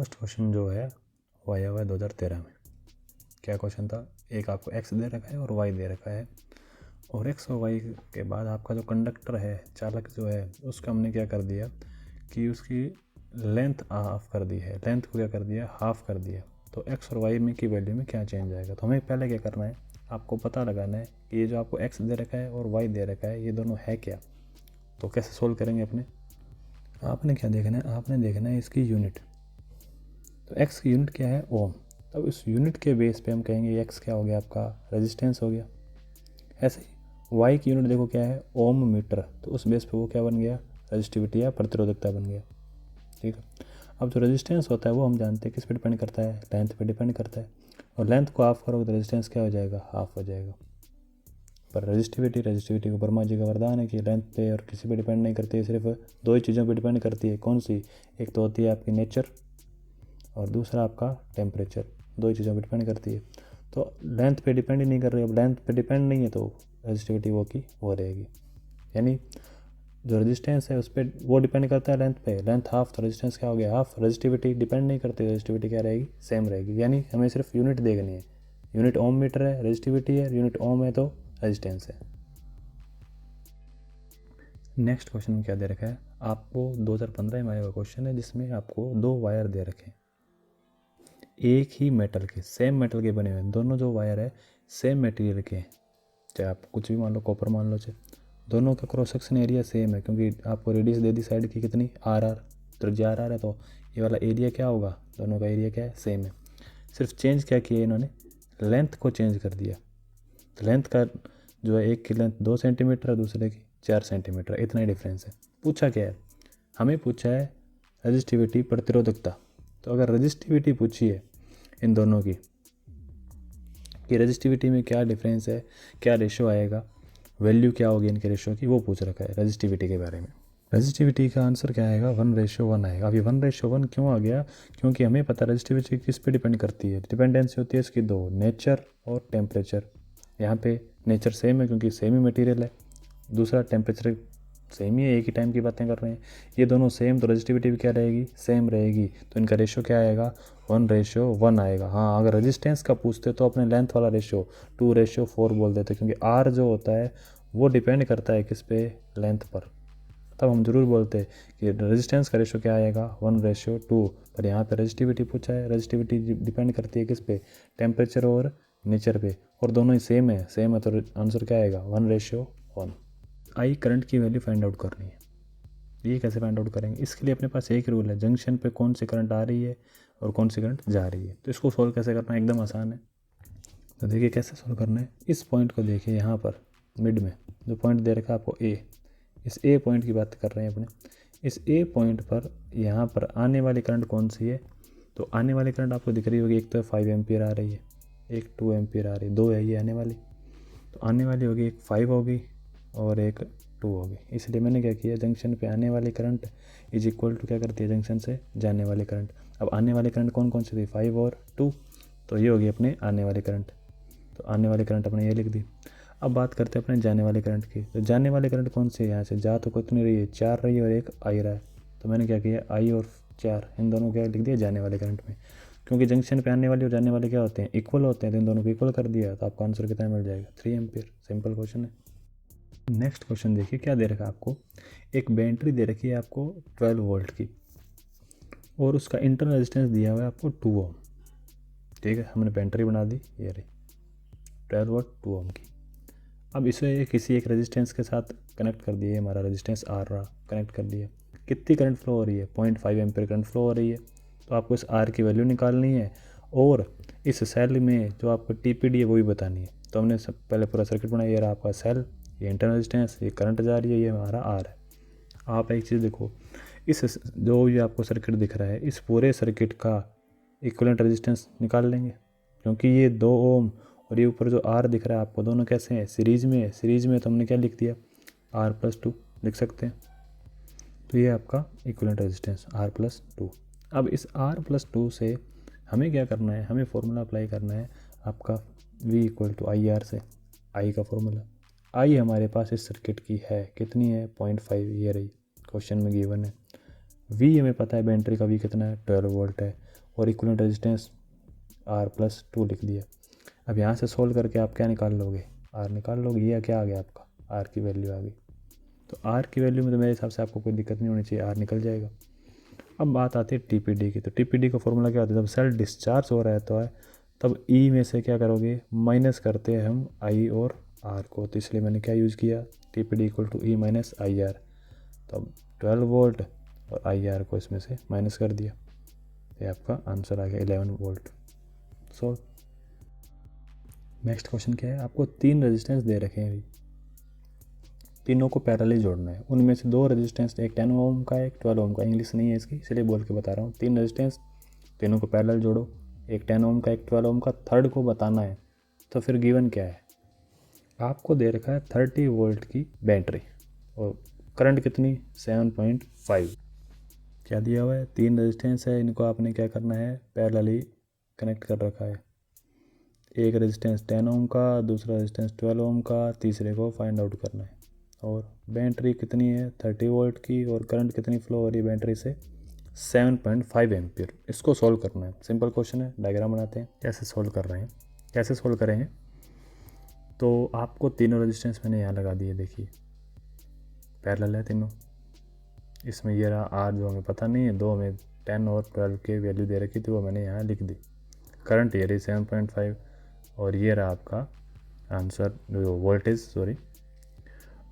First question जो है वो आया हुआ है 2013 में। क्या क्वेश्चन था, एक आपको एक्स दे रखा है और वाई दे रखा है, और एक्स और वाई के बाद आपका जो कंडक्टर है, चालक जो है, उसका हमने क्या कर दिया कि उसकी लेंथ हाफ कर दी है, लेंथ को क्या कर दिया, हाफ कर दिया। तो एक्स और वाई में की वैल्यू में क्या चेंज आएगा, तो हमें पहले क्या करना है, आपको पता लगाना है कि ये जो आपको एक्स दे रखा है और वाई दे रखा है ये दोनों है क्या। तो कैसे सोल्व करेंगे अपने, आपने क्या देखना है, आपने देखना है इसकी यूनिट। तो एक्स की यूनिट क्या है, ओम। तब इस यूनिट के बेस पे हम कहेंगे एक्स क्या हो गया, आपका रेजिस्टेंस हो गया। ऐसे ही वाई की यूनिट देखो क्या है, ओम मीटर, तो उस बेस पे वो क्या बन गया, रजिस्टिविटी या प्रतिरोधकता बन गया। ठीक है, अब जो रेजिस्टेंस होता है वो हम जानते हैं किस पे डिपेंड करता है, लेंथ पे डिपेंड करता है, और लेंथ को हाफ करोगे तो रेजिस्टेंस क्या हो जाएगा, हाफ हो जाएगा। पर रजिस्टिविटी को ब्रह्मा जी का वरदान है कि लेंथ पे और किसी पे डिपेंड नहीं करती है, सिर्फ दो ही चीज़ों पे डिपेंड करती है। कौन सी, एक तो होती है आपकी नेचर और दूसरा आपका टेम्परेचर, दो ही चीज़ों पे डिपेंड करती है। तो लेंथ पे डिपेंड ही नहीं कर रही, अब लेंथ पे डिपेंड नहीं है तो रजिस्टिविटी वो की वो रहेगी। यानी जो रेजिस्टेंस है उस पर वो डिपेंड करता है लेंथ पे, लेंथ हाफ, तो रेजिस्टेंस क्या हो गया, हाफ। रजिस्टिविटी डिपेंड नहीं करती, रजिस्टिविटी क्या रहेगी, सेम रहेगी। यानी हमें सिर्फ यूनिट देखनी है, यूनिट ओम मीटर है, रजिस्टिविटी है, यूनिट ओम है तो रेजिस्टेंस है। नेक्स्ट क्वेश्चन में क्या दे रखा है आपको, 2015 में आया हुआ क्वेश्चन है जिसमें आपको दो वायर दे रखे हैं, एक ही मेटल के, सेम मेटल के बने हुए हैं। दोनों जो वायर है सेम मटेरियल के हैं, चाहे आप कुछ भी मान लो, कॉपर मान लो, चाहे दोनों का क्रॉस सेक्शन एरिया सेम है, क्योंकि आपको रेडियस दे दी साइड की कितनी, आर आर, त्रिज्या आर आर है, तो ये वाला एरिया क्या होगा, दोनों का एरिया क्या है, सेम है। सिर्फ चेंज क्या किया इन्होंने, लेंथ को चेंज कर दिया। तो लेंथ का जो है, एक की लेंथ 2 सेंटीमीटर है, दूसरे की 4 सेंटीमीटर, इतना ही डिफरेंस है। पूछा क्या है, हमें पूछा है रजिस्टिविटी, प्रतिरोधकता। तो अगर रजिस्टिविटी पूछी है इन दोनों की कि रजिस्टिविटी में क्या डिफरेंस है, क्या रेशो आएगा, वैल्यू क्या होगी इनके रेशो की, वो पूछ रखा है रजिस्टिविटी के बारे में। रजिस्टिविटी का आंसर क्या आएगा, 1:1 आएगा। अब ये 1:1 क्यों आ गया, क्योंकि हमें पता है रजिस्टिविटी किस पे डिपेंड करती है, डिपेंडेंसी होती है इसकी दो, नेचर और टेम्परेचर। यहाँ पे नेचर सेम है क्योंकि सेम ही मटेरियल है, दूसरा टेम्परेचर सेम ही है, एक ही टाइम की बातें कर रहे हैं, ये दोनों सेम, तो रजिस्टिविटी भी क्या रहेगी, सेम रहेगी। तो इनका रेशो क्या आएगा, 1:1 आएगा। हाँ, अगर रेजिस्टेंस का पूछते तो अपने लेंथ वाला रेशो 2:4 बोल देते, क्योंकि आर जो होता है वो डिपेंड करता है किस पे, लेंथ पर। तब हम जरूर बोलते कि रेजिस्टेंस का रेशो क्या आएगा, 1:2। पर यहाँ पे रजिस्टिविटी पूछा है, रजिस्टिविटी डिपेंड करती है किस पे, टेम्परेचर और नेचर पे, और दोनों ही सेम है तो आंसर क्या आएगा, 1:1। आई करंट की वैल्यू फाइंड आउट करनी है। ये कैसे फाइंड आउट करेंगे, इसके लिए अपने पास एक रूल है, जंक्शन पे कौन सी करंट आ रही है और कौन सी करंट जा रही है। तो इसको सोल्व कैसे करना है, एकदम आसान है। तो देखिए कैसे सोल्व करना है, इस पॉइंट को देखिए, यहाँ पर मिड में जो पॉइंट दे रखा है आपको ए, इस ए पॉइंट की बात कर रहे हैं अपने। इस ए पॉइंट पर यहाँ पर आने वाली करंट कौन सी है, तो आने वाली करंट आपको दिख रही होगी, एक तो 5 एम्पियर आ रही है, एक 2 एम्पियर आ रही है, दो है ये आने वाली। तो आने वाली होगी एक 5 होगी और एक 2 होगी। इसलिए मैंने क्या किया, जंक्शन पे आने वाली करंट इज इक्वल टू क्या करती है, जंक्शन से जाने वाली करंट। अब आने वाली करंट कौन कौन सी थी, 5 और 2, तो ये होगी अपने आने वाली करंट। तो आने वाली करंट अपने ये लिख दी। अब बात करते हैं अपने जाने वाली करंट की। तो जाने वाली करंट कौन सी है, यहाँ से जा तो कितनी रही है, 4 रही है और एक आई रहा है। तो मैंने क्या किया, आई और 4 इन दोनों क्या लिख दिया जाने वाले करंट में, क्योंकि जंक्शन पे आने वाले और जाने वाले क्या होते हैं, इक्वल होते हैं, तो इन दोनों को इक्वल कर दिया, तो आपका आंसर कितना मिल जाएगा, 3 एम्पियर। सिंपल क्वेश्चन है। नेक्स्ट क्वेश्चन देखिए क्या दे रखा है आपको, एक बैटरी दे रखी है आपको 12 वोल्ट की, और उसका इंटरनल रेजिस्टेंस दिया हुआ है आपको 2 ओम। ठीक है, हमने बैटरी बना दी, ये रही 12 वोल्ट 2 ओम की। अब इसे किसी एक रेजिस्टेंस के साथ कनेक्ट कर दिए, हमारा रेजिस्टेंस आर रहा, कनेक्ट कर दिया। कितनी करंट फ्लो हो रही है, 0.5 एम्पियर करंट फ्लो हो रही है। तो आपको इस आर की वैल्यू निकालनी है, और इस सेल में जो आपको टीपीडी है वो भी बतानी है। तो हमने सब पहले पूरा सर्किट बनाया, ये रहा आपका सेल, ये इंटरनल रेजिस्टेंस, ये करंट जा रही है, ये हमारा आर है। आप एक चीज़ देखो, इस जो ये आपको सर्किट दिख रहा है, इस पूरे सर्किट का इक्विवेलेंट रेजिस्टेंस निकाल लेंगे, क्योंकि ये 2 ओम और ये ऊपर जो आर दिख रहा है आपको, दोनों कैसे हैं, सीरीज में है। सीरीज में तो हमने क्या लिख दिया, R+2 लिख सकते हैं। तो ये आपका इक्विवेलेंट रेजिस्टेंस R+2। अब इस R+2 से हमें क्या करना है, हमें फॉर्मूला अप्लाई करना है आपका V = IR से। आई का फॉर्मूला, आई हमारे पास इस सर्किट की है कितनी है, 0.5, ये रही क्वेश्चन में गिवन है। वी हमें पता है बैटरी का वी कितना है 12 वोल्ट है, और इक्विवेलेंट रेजिस्टेंस R+2 लिख दिया। अब यहाँ से सोल्व करके आप क्या निकाल लोगे, R निकाल लोगे। ये क्या आ गया आपका, R की वैल्यू आ गई। तो R की वैल्यू में तो मेरे हिसाब से आपको कोई दिक्कत नहीं होनी चाहिए, R निकल जाएगा। अब बात आती है TPD की। तो TPD का फॉर्मूला क्या होता है, जब सेल डिस्चार्ज हो रहा है तो है तब E में से क्या करोगे, माइनस करते हैं हम I और R को। तो इसलिए मैंने क्या यूज़ किया, TPD = E - IR। तो अब 12 वोल्ट और IR को इसमें से माइनस कर दिया, ये आपका आंसर आ गया 11 वोल्ट। सो नेक्स्ट क्वेश्चन क्या है, आपको 3 रेजिस्टेंस दे रखे हैं, तीनों को पैरेलली जोड़ना है। उनमें से 2 रेजिस्टेंस, एक 10 ओम का, एक 12 ओम का। इंग्लिश नहीं है इसकी इसलिए बोल के बता रहा हूँ। 3 रेजिस्टेंस, तीनों को पैरेलल जोड़ो, एक 10 ओम का, एक 12 ओम का, थर्ड को बताना है। तो फिर गिवन क्या है, आपको दे रखा है 30 वोल्ट की बैटरी और करंट कितनी 7.5। क्या दिया हुआ है, 3 रेजिस्टेंस है, इनको आपने क्या करना है, पैरेलली कनेक्ट कर रखा है। एक रेजिस्टेंस 10 ओम का, दूसरा रेजिस्टेंस 12 ओम का, तीसरे को फाइंड आउट करना है। और बैटरी कितनी है 30 वोल्ट की, और करंट कितनी फ्लो हो रही है बैटरी से 7.5 एम्पियर। इसको सॉल्व करना है, सिंपल क्वेश्चन है। डायग्राम बनाते हैं कैसे सॉल्व कर रहे हैं, कैसे सॉल्व करेंगे। तो आपको तीनों रेजिस्टेंस मैंने यहाँ लगा दिए, देखिए पैरेलल है तीनों। इसमें ये रहा आर जो हमें पता नहीं है, 2 हमें 10 और 12 के वैल्यू दे रखी थी, वो मैंने यहाँ लिख दी। करंट ये रही 7.5, और ये रहा आपका आंसर जो वोल्टेज, सॉरी।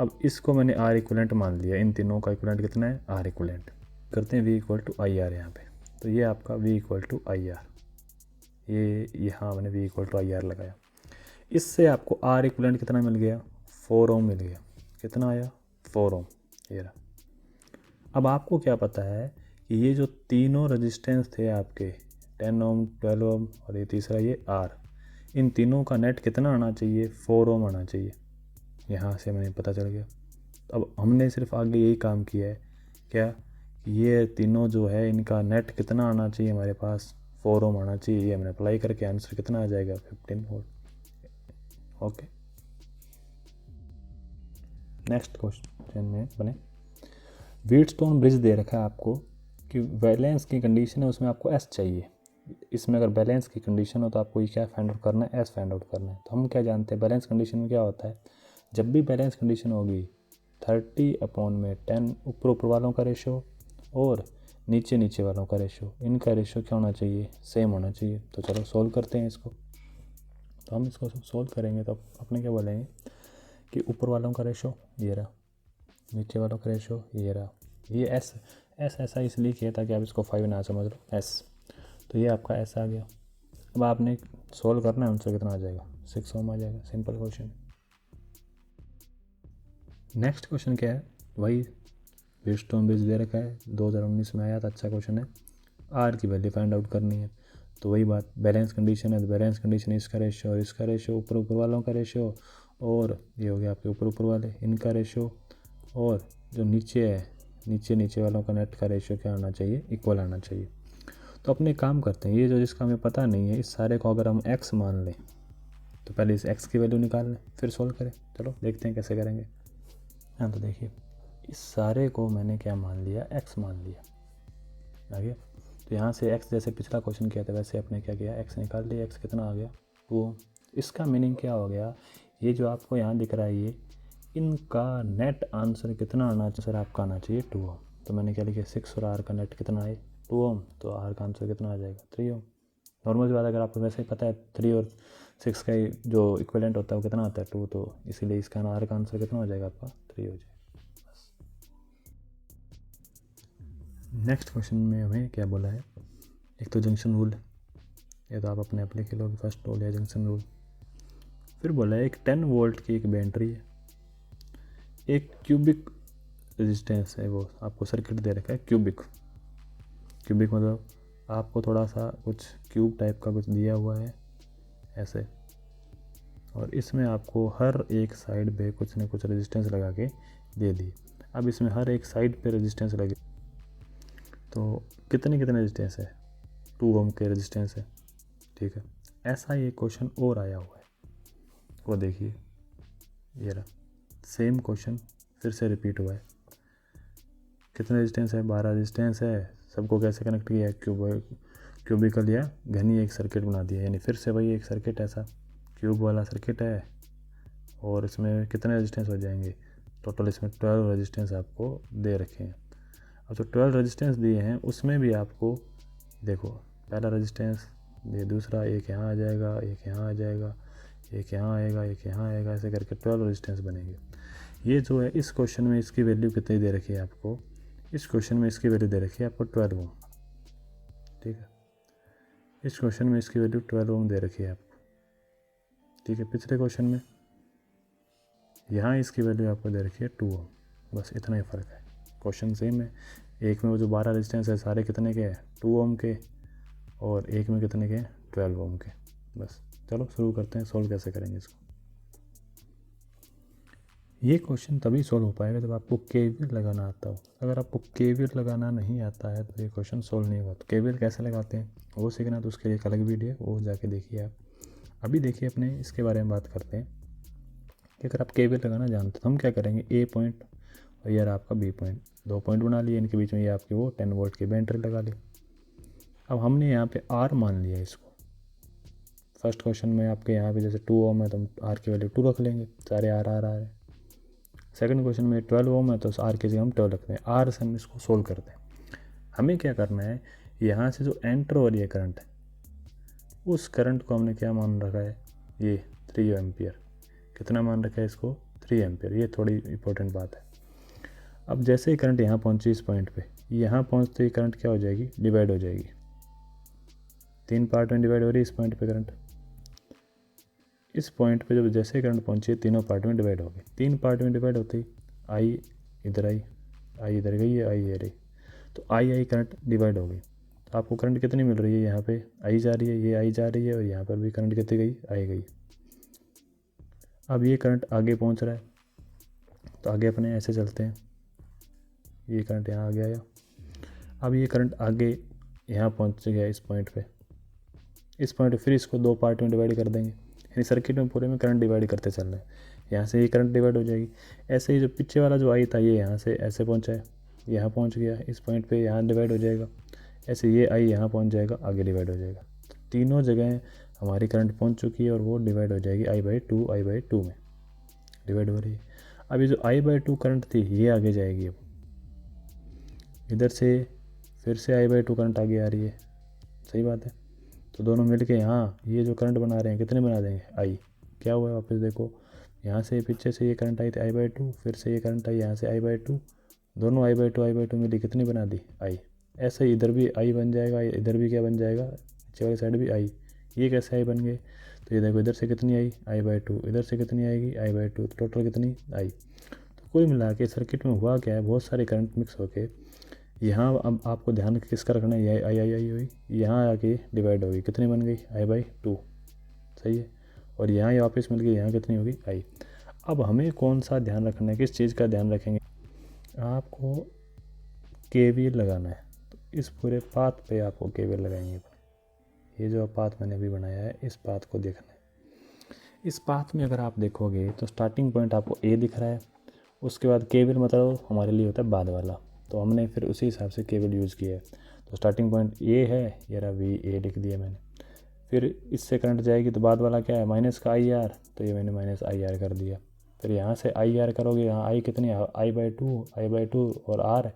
अब इसको मैंने आर इक्वलेंट मान लिया, इन तीनों का इक्वलेंट कितना है, आर इक्वलेंट। करते हैं V = IR यहाँ पे। तो ये आपका V = IR, ये यहाँ मैंने V = IR लगाया। इससे आपको R इक्वलेंट कितना मिल गया, 4 ओम मिल गया। कितना आया, 4 ओम, ये रहा। अब आपको क्या पता है कि ये जो तीनों रेजिस्टेंस थे आपके 10 ओम, 12 ओम और ये तीसरा ये R, इन तीनों का नेट कितना आना चाहिए, 4 ओम आना चाहिए। यहाँ से हमें पता चल गया। अब हमने सिर्फ आगे यही काम किया है, क्या, ये तीनों जो है इनका नेट कितना आना चाहिए हमारे पास, 4 ओम आना चाहिए। ये हमने अप्लाई करके आंसर कितना आ जाएगा, 15 वोल्ट। ओके, नेक्स्ट क्वेश्चन में बने, व्हीटस्टोन ब्रिज दे रखा है आपको कि बैलेंस की कंडीशन है, उसमें आपको S चाहिए। इसमें अगर बैलेंस की कंडीशन हो तो आपको ये क्या फाइंड आउट करना है, S फाइंड आउट करना है। तो हम क्या जानते हैं, बैलेंस कंडीशन में क्या होता है, जब भी बैलेंस कंडीशन होगी 30/10 ऊपर वालों का रेशो और नीचे नीचे वालों का रेशो, इनका रेशो क्या होना चाहिए, सेम होना चाहिए। तो चलो सोल्व करते हैं इसको। तो हम इसको सोल्व करेंगे तो अपने क्या बोलेंगे कि ऊपर वालों का रेशो ये रहा, नीचे वालों का रेशो ये रहा। ये एस ऐसा इसलिए किया था कि आप इसको 5 ना समझ लो, S। तो ये आपका S आ गया। अब आपने सोल्व करना है, आंसर कितना आ जाएगा, 6 ओम आ जाएगा। Simple question. नेक्स्ट क्वेश्चन क्या है, वही व्हीटस्टोन ब्रिज दे रखा है, 2019 में आया था, अच्छा क्वेश्चन है। R की वैल्यू फाइंड आउट करनी है। तो वही बात, बैलेंस कंडीशन है तो बैलेंस कंडीशन इसका रेशो और इसका रेशो, ऊपर वालों का रेशो, और ये हो गया आपके ऊपर वाले इनका रेशो, और जो नीचे है नीचे वालों का नेट का रेशो क्या आना चाहिए, इक्वल आना चाहिए। तो अपने काम करते हैं, ये जो जिसका हमें पता नहीं है, इस सारे को अगर हम x मान लें तो पहले इस x की वैल्यू निकाल लें फिर सोल्व करें। चलो देखते हैं कैसे करेंगे। हाँ, तो देखिए इस सारे को मैंने क्या मान लिया, x मान लिया, आ गया। तो यहाँ से x जैसे पिछला क्वेश्चन किया था वैसे अपने क्या किया, x निकाल लिया। x कितना आ गया, 2 ओम। इसका मीनिंग क्या हो गया, ये जो आपको यहाँ दिख रहा है ये, इनका नेट आंसर कितना आना चाहिए, सर आपका आना चाहिए 2 ओम। तो मैंने क्या लिखा, 6 और R का नेट कितना है 2 ओम, तो R का आंसर कितना आ जाएगा 3 ओम। नॉर्मल सी बात, अगर आपको वैसे ही पता है 3 और 6 का जो इक्विवेलेंट होता है वो कितना आता है 2, तो इसीलिए इसका R का आंसर कितना हो जाएगा आपका 3 हो जाएगा। नेक्स्ट क्वेश्चन में हमें क्या बोला है, एक तो जंक्शन रूल, ये तो आप अपने आप लिख लोगे, फर्स्ट रूल है जंक्शन रूल। फिर बोला है एक 10 वोल्ट की एक बैटरी है, एक क्यूबिक रेजिस्टेंस है, वो आपको सर्किट दे रखा है क्यूबिक मतलब आपको थोड़ा सा कुछ क्यूब टाइप का कुछ दिया हुआ है ऐसे, और इसमें आपको हर एक साइड पे कुछ ना कुछ रेजिस्टेंस लगा के दे दी। अब इसमें हर एक साइड पे रेजिस्टेंस लगे, तो कितने रेजिस्टेंस है, 2 ओम के रेजिस्टेंस है, ठीक है। ऐसा ही एक क्वेश्चन और आया हुआ है, वो देखिए ये रहा, सेम क्वेश्चन फिर से रिपीट हुआ है। कितने रेजिस्टेंस है, 12 रेजिस्टेंस है। सबको कैसे कनेक्ट किया है, क्यूबिकल या घनी एक सर्किट बना दिया, यानी फिर से वही एक सर्किट ऐसा क्यूब वाला सर्किट है। और इसमें कितने रेजिस्टेंस हो जाएंगे, टोटल इसमें 12 रेजिस्टेंस आपको दे रखे हैं। अब जो 12 रेजिस्टेंस दिए हैं उसमें भी आपको देखो, पहला रेजिस्टेंस, ये दूसरा, एक यहाँ आ जाएगा, एक यहाँ आ जाएगा, एक यहाँ आएगा, एक यहाँ आएगा, ऐसे करके 12 रेजिस्टेंस बनेंगे। ये जो है इस क्वेश्चन में इसकी वैल्यू कितनी दे रखी है आपको, इस क्वेश्चन में इसकी वैल्यू दे रखी है आपको 12 ओम। ठीक है, इस क्वेश्चन में इसकी वैल्यू 12 ओम दे रखी है आपको। ठीक है, पिछले क्वेश्चन में यहाँ इसकी वैल्यू आपको दे रखी है 2 ओम। बस इतना ही फ़र्क है, क्वेश्चन सेम है। एक में वो जो 12 रेजिस्टेंस है सारे कितने के हैं, 2 ओम के, और एक में कितने के, 12 ओम के। बस चलो शुरू करते हैं, सोल्व कैसे करेंगे इसको। ये क्वेश्चन तभी सोल्व हो पाएगा जब आपको केवीएल लगाना आता हो। अगर आपको केवीएल लगाना नहीं आता है तो ये क्वेश्चन सोल्व नहीं होगा। तो केवीएल कैसे लगाते हैं वो सीखना, तो उसके लिए एक अलग वीडियो है, वो जाके देखिए आप। अभी देखिए अपने इसके बारे में बात करते हैं कि अगर आप केवीएल लगाना जानते तो हम क्या करेंगे, ए पॉइंट और यार आपका बी पॉइंट, 2 पॉइंट बना लिए, इनके बीच में ये आपके वो 10 वोल्ट की बैटरी लगा ली। अब हमने यहाँ पे आर मान लिया इसको। फर्स्ट क्वेश्चन में आपके यहाँ पे जैसे 2 ओम है तो हम आर की वैल्यू 2 रख लेंगे, सारे आर आर आर है। सेकंड क्वेश्चन में 12 ओम है तो आर की जगह हम 12 रखते हैं। आर से हम इसको सोल्व करते हैं। हमें क्या करना है, यहाँ से जो एंटर हो रही है करंट है, उस करंट को हमने क्या मान रखा है, ये 3 एम्पियर। कितना मान रखा है इसको, 3 एम्पियर। ये थोड़ी इंपॉर्टेंट बात है। अब जैसे ही करंट यहाँ पहुँची इस पॉइंट पे, यहाँ पहुँचते ही करंट क्या हो जाएगी, डिवाइड हो जाएगी। 3 पार्ट में डिवाइड हो रही है इस पॉइंट पे करंट। इस पॉइंट पे जब जैसे करंट पहुँची है, तीनों पार्ट में डिवाइड हो गई। 3 पार्ट में डिवाइड होते ही आई इधर आई, आई इधर गई है, आई ये रही, तो आई करंट डिवाइड हो गई। तो आपको करंट कितनी मिल रही है, यहाँ पे आई जा रही है, ये आई जा रही है, और यहाँ पर भी करंट कितनी गई, आई गई। अब ये करंट आगे पहुँच रहा है, तो आगे अपने ऐसे चलते हैं, ये करंट यहाँ आ गया। अब ये करंट आगे यहाँ पहुँच गया इस पॉइंट पे। इस पॉइंट पे फिर इसको 2 पार्ट में डिवाइड कर देंगे, यानी सर्किट में पूरे में करंट डिवाइड करते चल रहे हैं। यहाँ से ये करंट डिवाइड हो जाएगी। ऐसे ही जो पीछे वाला जो आई था, ये यहाँ से ऐसे पहुँचा है, यहाँ पहुँच गया इस पॉइंट पे, यहाँ डिवाइड हो जाएगा। ऐसे ये आई यहाँ पहुँच जाएगा, आगे डिवाइड हो जाएगा। तो तीनों जगह हमारी करंट पहुँच चुकी है और वो डिवाइड हो जाएगी I/2 में डिवाइड हो रही है। अब ये जो I/2 करंट थी ये आगे जाएगी। अब इधर से फिर से I/2 करंट आगे आ रही है, सही बात है। तो दोनों मिलके यहाँ ये जो करंट बना रहे हैं कितने बना देंगे, आई। क्या हुआ है वापस देखो, यहाँ से पीछे से ये करंट आई थी I/2, फिर से ये करंट आई यहाँ से I/2, दोनों I/2 मिली कितनी बना दी, आई। ऐसे ही इधर भी आई बन जाएगा, इधर भी क्या बन जाएगा, नीचे वाली साइड भी आई। ये कैसे आई बन गए, तो ये देखो इधर से कितनी आई I/2, इधर से कितनी आएगी I/2, तो टोटल कितनी आई। तो कुल मिला के सर्किट में हुआ क्या है, बहुत सारे करंट मिक्स होके यहाँ अब आपको ध्यान किसका रखना है, ये आई हुई, यहाँ आके डिवाइड होगी, कितनी बन गई I/2, सही है। और यहाँ ये वापस मिल गई, यहाँ कितनी होगी, आई। अब हमें कौन सा ध्यान रखना है, किस चीज़ का ध्यान रखेंगे, आपको केवीएल लगाना है। तो इस पूरे पाथ पे आपको केवीएल लगाएंगे। ये जो पाथ मैंने अभी बनाया है, इस पाथ को देखना है। इस पाथ में अगर आप देखोगे तो स्टार्टिंग पॉइंट आपको ए दिख रहा है, उसके बाद केवीएल मतलब हमारे लिए होता है बाद वाला, तो हमने फिर उसी हिसाब से केवीएल यूज़ किया है। तो स्टार्टिंग पॉइंट ए है, ये रहा VA लिख दिया मैंने। फिर इससे करंट जाएगी तो बाद वाला क्या है, माइनस का IR, तो ये मैंने -IR कर दिया। फिर यहाँ से IR करोगे, यहाँ आई कितनी है, I/2 और R,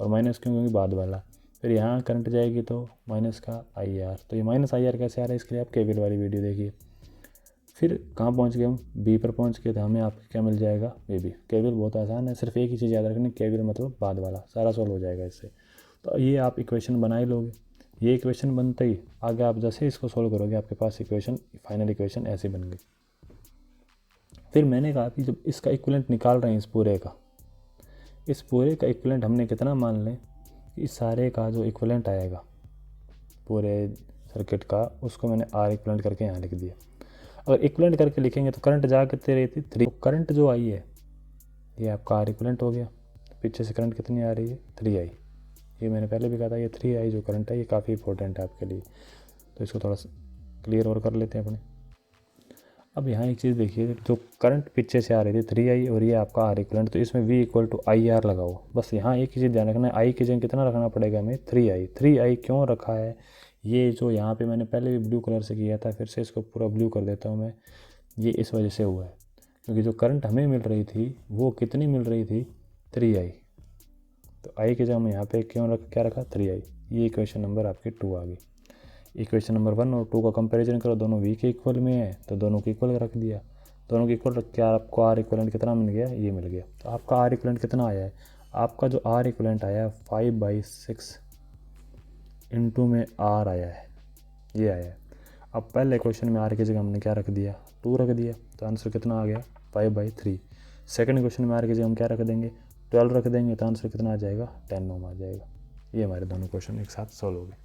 और माइनस क्यों, क्योंकि बाद वाला। फिर यहाँ करंट जाएगी तो माइनस का IR, तो ये -IR कैसे आ रहा है, इसके लिए आप केवीएल वाली वीडियो देखिए। फिर कहाँ पहुँच गए हम, बी पर पहुँच गए, तो हमें आपको क्या मिल जाएगा, BB। केवीएल बहुत आसान है, सिर्फ एक ही चीज़ याद रखनी, केवीएल मतलब बाद वाला, सारा सॉल्व हो जाएगा इससे। तो ये आप इक्वेशन बना ही लोगे। ये इक्वेशन बनते ही आगे आप जैसे इसको सॉल्व करोगे, आपके पास इक्वेशन, फाइनल इक्वेशन ऐसे बन गई। फिर मैंने कहा कि जब इसका इक्विवेलेंट निकाल रहे हैं, इस पूरे का इक्विवेलेंट हमने कितना मान लें, इस सारे का जो इक्विवेलेंट आएगा पूरे सर्किट का, उसको मैंने R इक्विवेलेंट करके यहाँ लिख दिया। अगर इक्विवेलेंट करके लिखेंगे तो करंट जा कितनी रही थी, 3। तो करंट जो आई है ये आपका R इक्विवेलेंट हो गया। पीछे से करंट कितनी आ रही है, 3I। ये मैंने पहले भी कहा था, ये 3I जो करंट है ये काफ़ी इंपॉर्टेंट है आपके लिए, तो इसको थोड़ा सा क्लियर और कर लेते हैं अपने। अब यहाँ एक चीज़ देखिए, जो करंट पीछे से आ रही थी 3i और ये आपका आर इक्वलेंट, तो इसमें v equal to I R लगाओ। बस यहाँ एक ही चीज़ ध्यान रखना है, आई की जगह कितना रखना पड़ेगा हमें 3i क्यों रखा है, ये जो यहाँ पे मैंने पहले भी ब्लू कलर से किया था, फिर से इसको पूरा ब्लू कर देता हूँ मैं, ये इस वजह से हुआ है क्योंकि जो करंट हमें मिल रही थी वो कितनी मिल रही थी 3i, तो आई की जगह हम यहाँ पे क्या रखा 3i। ये इक्वेशन नंबर आपकी 2 आ गई। इक्वेशन नंबर 1 और 2 का कंपैरिजन करो, दोनों v के इक्वल में है तो दोनों के इक्वल रख दिया, दोनों के इक्वल रख के आपको आर इक्वलेंट कितना मिल गया, ये मिल गया। तो आपका आर इक्वलेंट कितना आया है, आपका जो आर इक्वलेंट आया है 5/6 इंटू में आर आया है, ये आया है। अब पहले क्वेश्चन में आर की जगह हमने क्या रख दिया 2 रख दिया, तो आंसर कितना आ गया 5/3। सेकंड क्वेश्चन में आर की जगह हम क्या रख देंगे 12 रख देंगे, तो आंसर कितना आ जाएगा 10 ओम आ जाएगा। ये हमारे दोनों क्वेश्चन एक साथ सॉल्व हो गए।